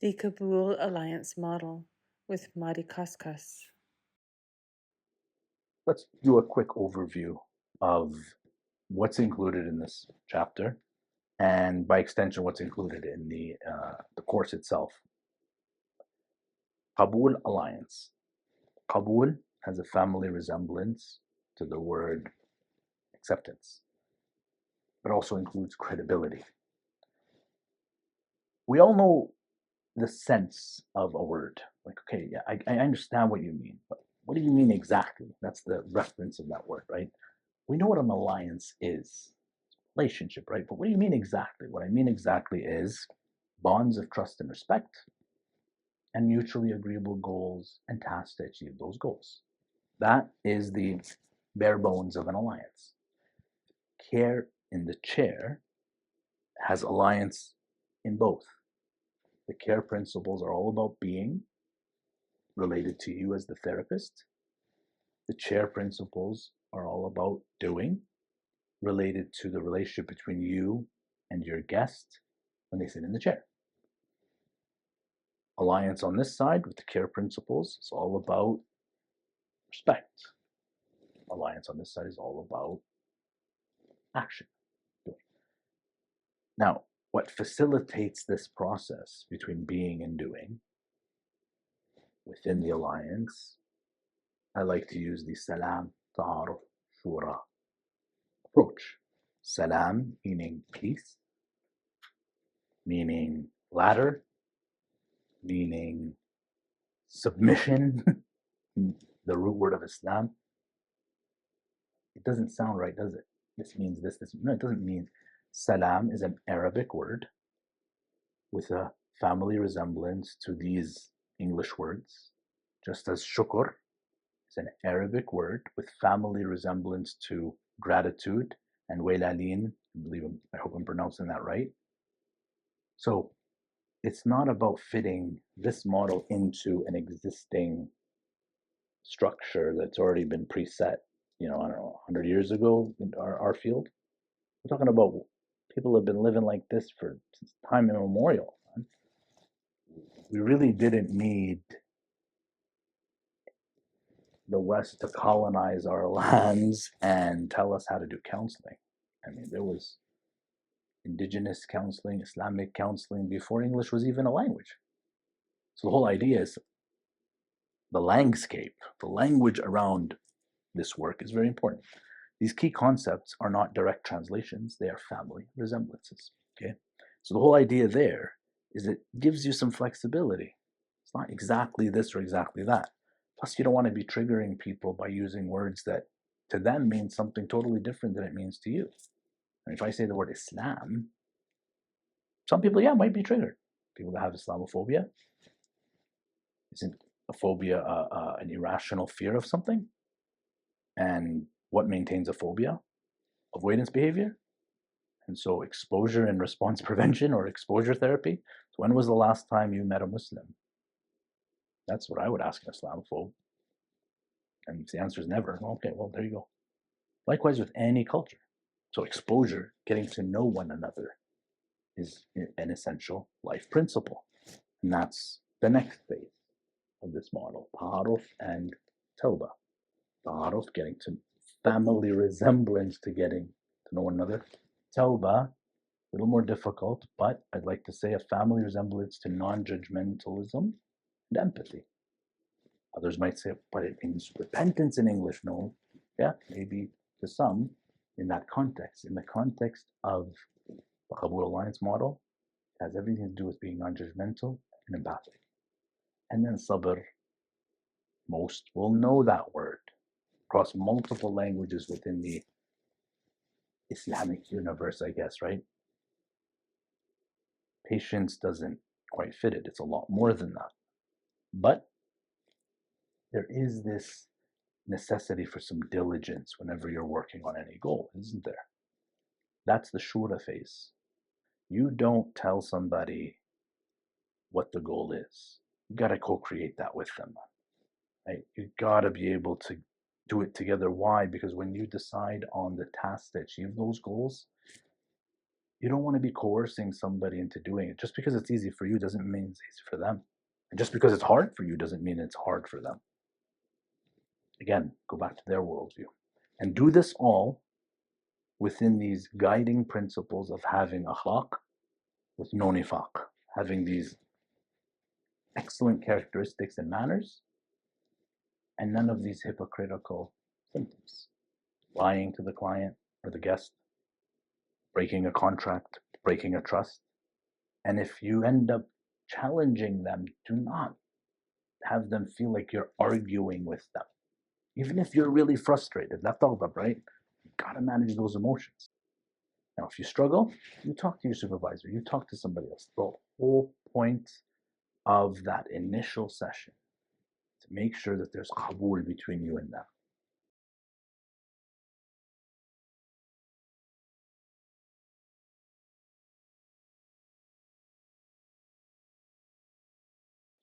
The Qabool-Alliance Model with Mahdi Qasqas. Let's do a quick overview of what's included in this chapter, and by extension, what's included in the course itself. Qabool-Alliance. Qabool has a family resemblance to the word acceptance, but also includes credibility. We all know the sense of a word. Like, okay, yeah, I understand what you mean, but what do you mean exactly? That's the reference of that word, right? We know what an alliance is, relationship, right? But what do you mean exactly? What I mean exactly is bonds of trust and respect and mutually agreeable goals and tasks to achieve those goals. That is the bare bones of an alliance. Care in the chair has alliance in both. The care principles are all about being related to you as the therapist. The chair principles are all about doing, related to the relationship between you and your guest when they sit in the chair. Alliance on this side with the care principles is all about respect. Alliance on this side is all about action. Now, what facilitates this process between being and doing within the alliance, I like to use the salam, ta'aruf, shura approach. Salam meaning peace, meaning ladder, meaning submission, the root word of Islam. It doesn't sound right, does it? This means this. No, it doesn't mean. Salam is an Arabic word with a family resemblance to these English words, just as shukr is an Arabic word with family resemblance to gratitude, and wailalin, I hope I'm pronouncing that right. So it's not about fitting this model into an existing structure that's already been preset, I don't know, 100 years ago in our field. We're talking about people have been living like this for since time immemorial. We really didn't need the West to colonize our lands and tell us how to do counseling. I mean, there was indigenous counseling, Islamic counseling before English was even a language. So the whole idea is the landscape, the language around this work is very important. These key concepts are not direct translations, they are family resemblances. Okay, so the whole idea there is it gives you some flexibility. It's not exactly this or exactly that. Plus, you don't want to be triggering people by using words that to them mean something totally different than it means to you. I mean, if I say the word Islam, some people, might be triggered. People that have Islamophobia. Isn't a phobia an irrational fear of something? And what maintains a phobia? Avoidance behavior. And so exposure and response prevention or exposure therapy. So when was the last time you met a Muslim? That's what I would ask an Islamophobe. And if the answer is never, okay, well, there you go. Likewise with any culture. So exposure, getting to know one another, is an essential life principle. And that's the next phase of this model, ta'aruf and tawbah. Ta'aruf, getting to family resemblance to getting to know one another. Tawbah, a little more difficult, but I'd like to say a family resemblance to non-judgmentalism and empathy. Others might say, but it means repentance in English. No, yeah, maybe to some in that context. In the context of the Qabool-Alliance model, it has everything to do with being non-judgmental and empathic. And then sabr, most will know that word across multiple languages within the Islamic universe, I guess, right? Patience doesn't quite fit it. It's a lot more than that. But there is this necessity for some diligence whenever you're working on any goal, isn't there? That's the shura phase. You don't tell somebody what the goal is. You got to co-create that with them. Right? You got to be able to do it together. Why? Because when you decide on the tasks to achieve those goals, You don't want to be coercing somebody into doing it. Just because it's easy for you doesn't mean it's easy for them. And just because it's hard for you doesn't mean it's hard for them. Again, go back to their worldview. And do this all within these guiding principles of having akhlaq with no nifaq, having these excellent characteristics and manners, and none of these hypocritical symptoms. Lying to the client or the guest, breaking a contract, breaking a trust. And if you end up challenging them, do not have them feel like you're arguing with them. Even if you're really frustrated, that's all up, right? You gotta manage those emotions. Now, if you struggle, you talk to your supervisor, you talk to somebody else. The whole point of that initial session to make sure that there's qabool between you and them.